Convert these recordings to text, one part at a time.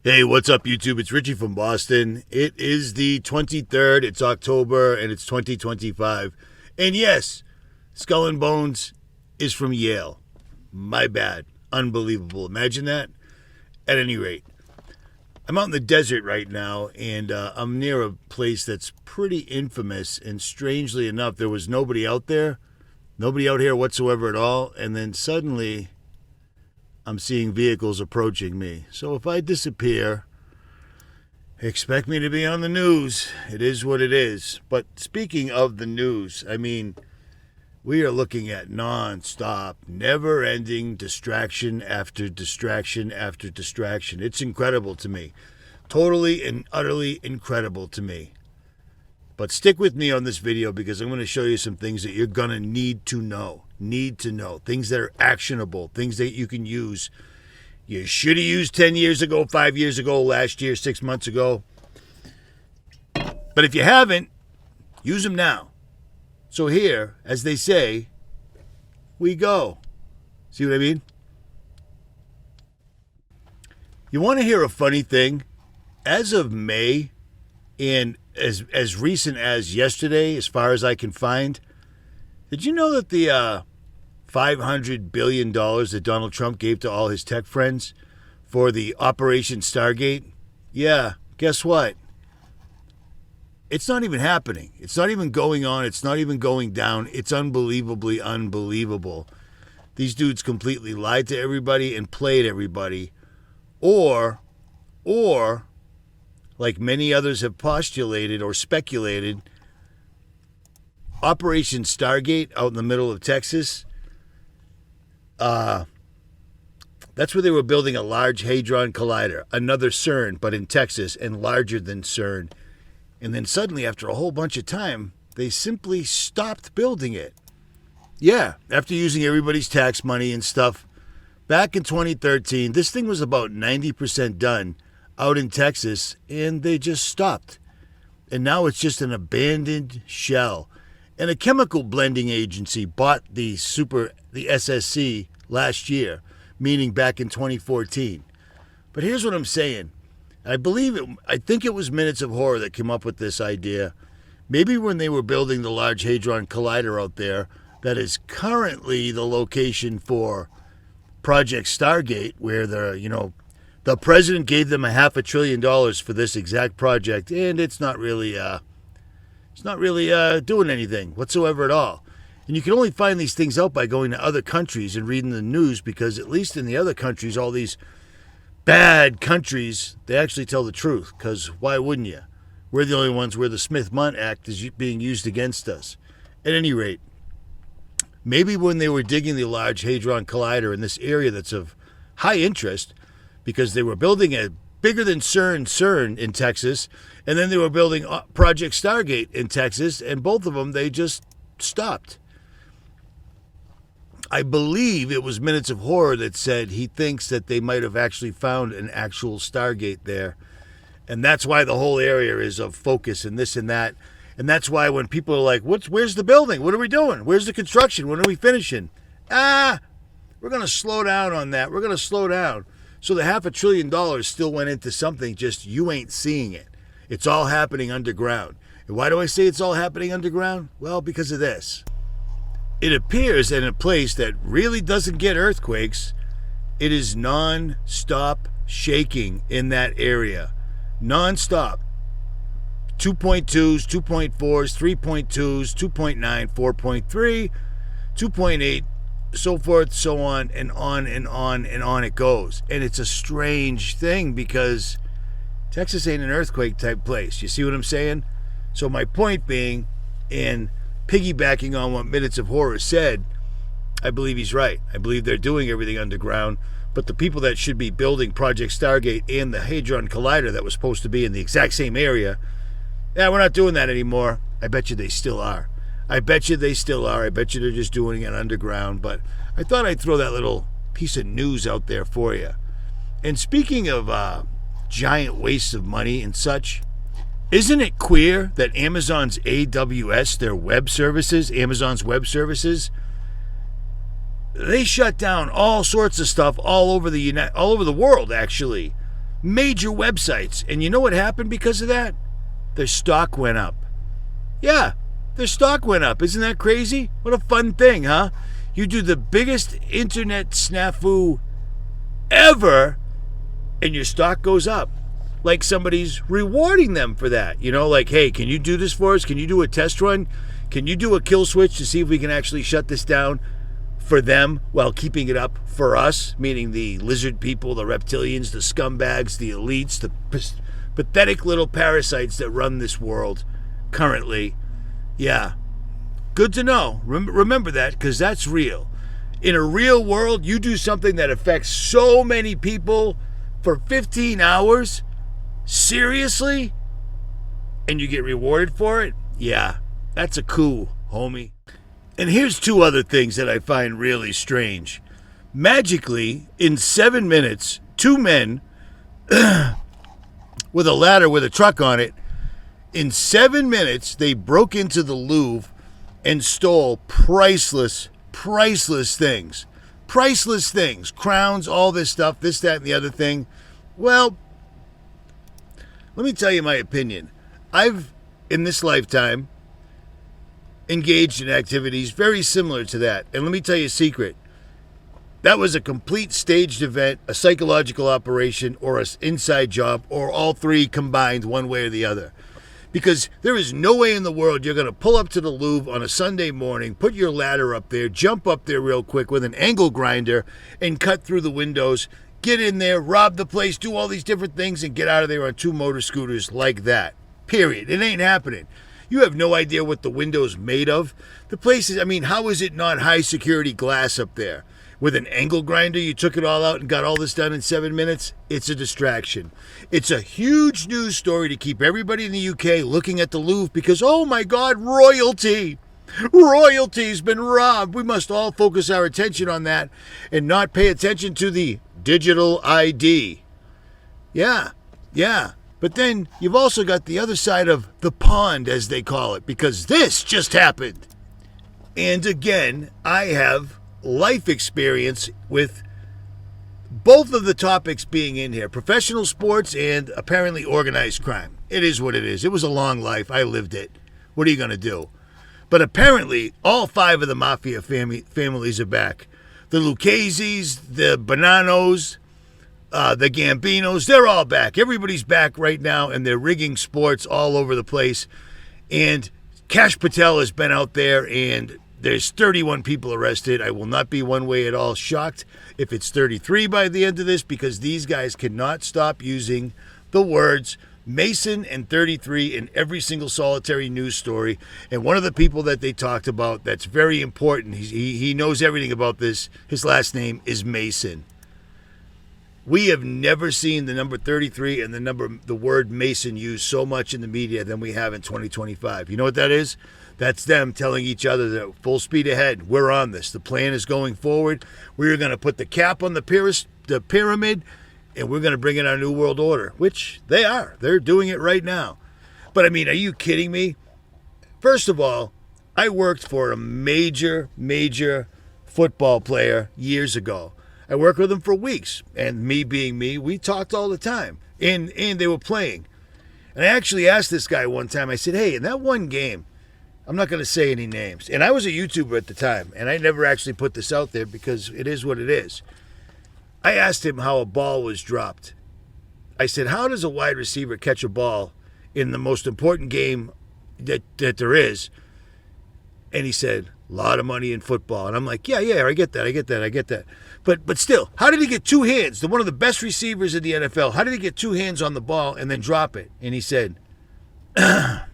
Hey, what's up, YouTube? It's Richie from Boston. It is the 23rd. It's October, and it's 2025. And yes, Skull and Bones is from Yale. My bad. Unbelievable. Imagine that. At any rate, I'm out in the desert right now, and I'm near a place that's pretty infamous. And strangely enough, there was nobody out there. Nobody out here whatsoever at all. And then suddenly, I'm seeing vehicles approaching me. So if I disappear, expect me to be on the news. It is what it is. But speaking of the news, I mean, we are looking at non-stop, never-ending distraction after distraction after distraction. It's incredible to me. Totally and utterly incredible to me. But stick with me on this video because I'm going to show you some things that you're going to need to know. Things that are actionable, things that you can use. You should have used 10 years ago, 5 years ago, last year, 6 months ago. But if you haven't, use them now. So here, as they say, we go. See what I mean? You want to hear a funny thing? As of May, and as recent as yesterday, as far as I can find, did you know that the $500 billion that Donald Trump gave to all his tech friends for the Operation Stargate? Yeah, guess what? It's not even happening. It's not even going on. It's not even going down. It's unbelievably unbelievable. These dudes completely lied to everybody and played everybody. Or, like many others have postulated or speculated, Operation Stargate out in the middle of Texas, that's where they were building a Large Hadron Collider, another CERN, but in Texas and larger than CERN. And then suddenly, after a whole bunch of time, they simply stopped building it. Yeah, after using everybody's tax money and stuff. Back in 2013, this thing was about 90% done out in Texas, and they just stopped. And now it's just an abandoned shell. And a chemical blending agency bought the SSC last year, meaning back in 2014. But here's what I'm saying. I think it was Minutes of Horror that came up with this idea. Maybe when they were building the Large Hadron Collider out there, that is currently the location for Project Stargate, where the president gave them $500 billion for this exact project, and it's not really doing anything whatsoever at all. And you can only find these things out by going to other countries and reading the news, because at least in the other countries, all these bad countries, they actually tell the truth, because why wouldn't you? We're the only ones where the Smith-Mundt Act is being used against us. At any rate, maybe when they were digging the Large Hadron Collider in this area that's of high interest, because they were building a bigger than CERN in Texas, and then they were building Project Stargate in Texas, and both of them, they just stopped. I believe it was Minutes of Horror that said he thinks that they might have actually found an actual Stargate there. And that's why the whole area is of focus and this and that. And that's why when people are like, where's the building? What are we doing? Where's the construction? When are we finishing? We're going to slow down on that. We're going to slow down. So the $500 billion still went into something, just you ain't seeing it. It's all happening underground. And why do I say it's all happening underground? Well, because of this. It appears in a place that really doesn't get earthquakes, it is non-stop shaking in that area. Non-stop. 2.2s, 2.4s, 3.2s, 2.9, 4.3, 2.8, so forth, so on, and on and on and on it goes. And it's a strange thing because Texas ain't an earthquake type place. You see what I'm saying? So my point being, in piggybacking on what Minutes of Horror said, I believe he's right. I believe they're doing everything underground, but the people that should be building Project Stargate and the Hadron Collider that was supposed to be in the exact same area, we're not doing that anymore. I bet you they still are. I bet you they're just doing it underground. But I thought I'd throw that little piece of news out there for you. And speaking of giant wastes of money and such, isn't it queer that Amazon's AWS, their web services, Amazon's web services, they shut down all sorts of stuff all over the world, actually. major websites. And you know what happened because of that? Their stock went up. Yeah, their stock went up. Isn't that crazy? What a fun thing, huh? You do the biggest internet snafu ever, and your stock goes up. Like somebody's rewarding them for that. You know, like, hey, can you do this for us? Can you do a test run? Can you do a kill switch to see if we can actually shut this down for them while keeping it up for us? Meaning the lizard people, the reptilians, the scumbags, the elites, the pathetic little parasites that run this world currently. Yeah. Good to know. Remember that, because that's real. In a real world, you do something that affects so many people for 15 hours, seriously, and you get rewarded for it? Yeah, that's a coup, homie. And here's two other things that I find really strange. Magically, in 7 minutes, two men with a ladder with a truck on it, in 7 minutes, they broke into the Louvre and stole priceless things. Priceless things. Crowns, all this stuff, this, that, and the other thing. Well, let me tell you my opinion. I've, in this lifetime, engaged in activities very similar to that. And let me tell you a secret. That was a complete staged event, a psychological operation, or an inside job, or all three combined one way or the other. Because there is no way in the world you're going to pull up to the Louvre on a Sunday morning, put your ladder up there, jump up there real quick with an angle grinder, and cut through the windows, get in there, rob the place, do all these different things, and get out of there on two motor scooters like that. Period. It ain't happening. You have no idea what the window's made of. The place is, I mean, how is it not high security glass up there? With an angle grinder, you took it all out and got all this done in 7 minutes? It's a distraction. It's a huge news story to keep everybody in the UK looking at the Louvre because, oh my God, royalty! Royalty's been robbed. We must all focus our attention on that and not pay attention to the digital ID. Yeah. But then you've also got the other side of the pond, as they call it, because this just happened. And again, I have life experience with both of the topics being in here. Professional sports and apparently organized crime. It is what it is. It was a long life. I lived it. What are you going to do? But apparently, all 5 of the mafia families are back. The Lucchese's, the Bonanos, the Gambinos, they're all back. Everybody's back right now, and they're rigging sports all over the place. And Kash Patel has been out there, and there's 31 people arrested. I will not be one way at all shocked if it's 33 by the end of this, because these guys cannot stop using the words Mason and 33 in every single solitary news story. And one of the people that they talked about that's very important, he knows everything about this, his last name is Mason. We have never seen the number 33 and the word Mason used so much in the media than we have in 2025. You know what that is? That's them telling each other that full speed ahead. We're on this. The plan is going forward. We're going to put the cap on the pyramid, and we're going to bring in our new world order, which they are. They're doing it right now. But, I mean, are you kidding me? First of all, I worked for a major football player years ago. I worked with him for weeks, and me being me, we talked all the time, and they were playing. And I actually asked this guy one time, I said, hey, in that one game, I'm not going to say any names, and I was a YouTuber at the time, and I never actually put this out there because it is what it is. I asked him how a ball was dropped. I said, how does a wide receiver catch a ball in the most important game that there is? And he said, a lot of money in football. And I'm like, yeah, I get that. But still, how did he get two hands? One of the best receivers in the NFL, how did he get two hands on the ball and then drop it? And he said, a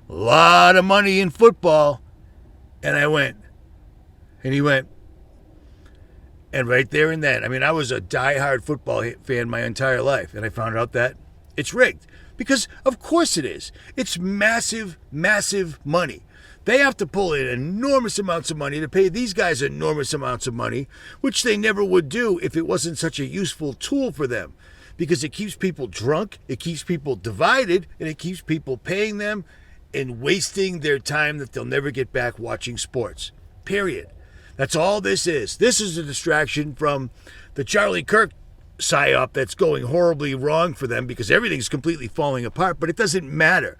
lot of money in football. And I went, and he went, and right there and then, I mean, I was a diehard football fan my entire life, and I found out that it's rigged. Because, of course it is. It's massive money. They have to pull in enormous amounts of money to pay these guys enormous amounts of money, which they never would do if it wasn't such a useful tool for them. Because it keeps people drunk, it keeps people divided, and it keeps people paying them and wasting their time that they'll never get back watching sports. Period. That's all this is. This is a distraction from the Charlie Kirk psyop that's going horribly wrong for them because everything's completely falling apart, but it doesn't matter.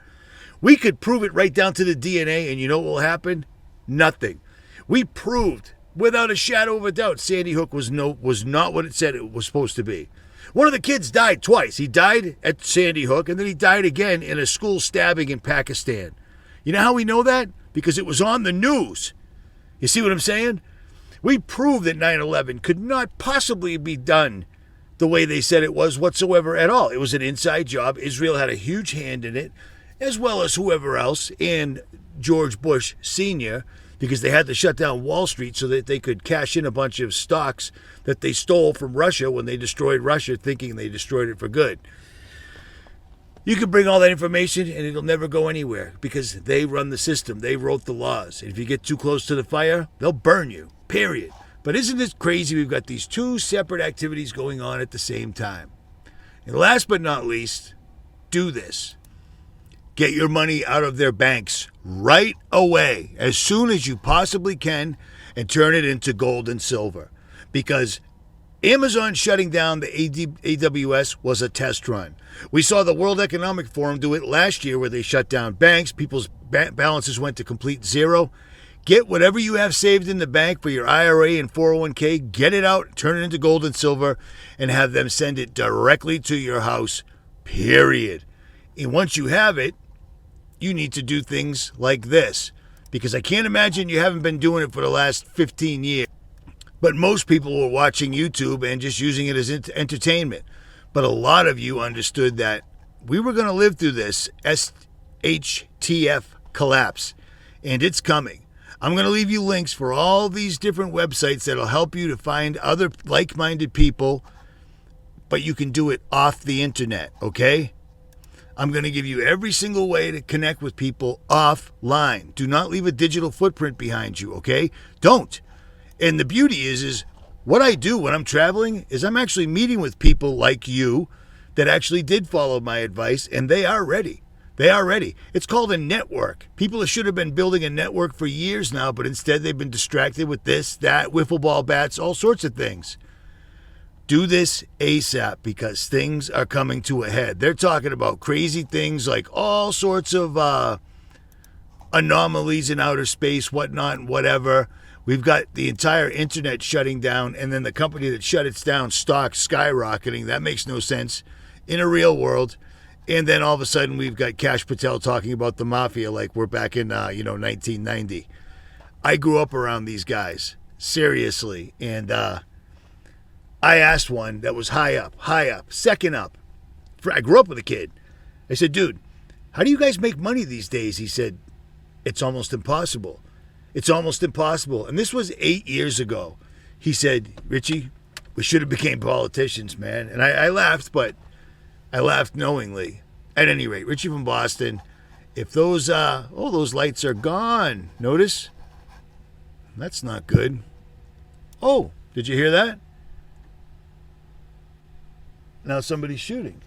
We could prove it right down to the DNA, and you know what will happen? Nothing. We proved, without a shadow of a doubt, Sandy Hook was not what it said it was supposed to be. One of the kids died twice. He died at Sandy Hook, and then he died again in a school stabbing in Pakistan. You know how we know that? Because it was on the news. You see what I'm saying? We proved that 9/11 could not possibly be done the way they said it was whatsoever at all. It was an inside job. Israel had a huge hand in it, as well as whoever else, and George Bush Sr., because they had to shut down Wall Street so that they could cash in a bunch of stocks that they stole from Russia when they destroyed Russia, thinking they destroyed it for good. You can bring all that information and it'll never go anywhere because they run the system. They wrote the laws. And if you get too close to the fire, they'll burn you, period. But isn't it crazy we've got these two separate activities going on at the same time? And last but not least, do this. Get your money out of their banks right away, as soon as you possibly can, and turn it into gold and silver. Because Amazon shutting down the AWS was a test run. We saw the World Economic Forum do it last year where they shut down banks. People's balances went to complete zero. Get whatever you have saved in the bank for your IRA and 401k, get it out, turn it into gold and silver, and have them send it directly to your house, period. And once you have it, you need to do things like this, because I can't imagine you haven't been doing it for the last 15 years. But most people were watching YouTube and just using it as entertainment. But a lot of you understood that we were going to live through this SHTF collapse, and it's coming. I'm going to leave you links for all these different websites that'll help you to find other like-minded people, but you can do it off the internet, okay? I'm going to give you every single way to connect with people offline. Do not leave a digital footprint behind you, okay? Don't. And the beauty is what I do when I'm traveling is I'm actually meeting with people like you that actually did follow my advice, and they are ready. They are ready. It's called a network. People should have been building a network for years now, but instead they've been distracted with this, that, wiffle ball bats, all sorts of things. Do this ASAP because things are coming to a head. They're talking about crazy things like all sorts of anomalies in outer space, whatnot, and whatever. We've got the entire internet shutting down, and then the company that shut it down, stock skyrocketing. That makes no sense in a real world. And then all of a sudden we've got Kash Patel talking about the mafia like we're back in 1990. I grew up around these guys, seriously, and I asked one that was high up, second up. I grew up with a kid. I said, dude, how do you guys make money these days? He said, it's almost impossible. It's almost impossible. And this was 8 years ago. He said, Richie, we should have became politicians, man. And I laughed, but I laughed knowingly. At any rate, Richie from Boston, if those lights are gone, notice? That's not good. Oh, did you hear that? Now somebody's shooting.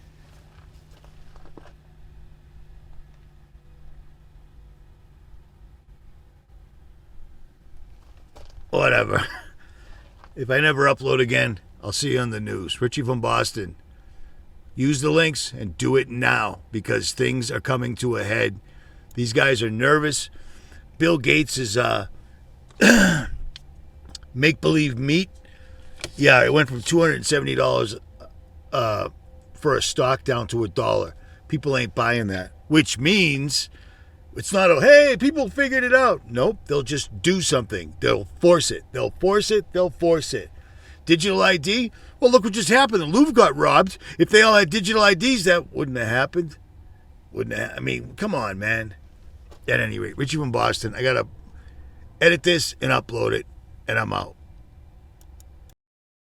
Whatever. If I never upload again, I'll see you on the news. Richie from Boston. Use the links and do it now because things are coming to a head. These guys are nervous. Bill Gates is make-believe meat. Yeah, it went from $270 for a stock down to $1. People ain't buying that, which means it's not hey, people figured it out. Nope, they'll just do something. They'll force it. They'll force it. They'll force it. Digital ID? Well, look what just happened. The Louvre got robbed. If they all had digital IDs, that wouldn't have happened. I mean, come on, man. At any rate, Richie from Boston, I got to edit this and upload it, and I'm out.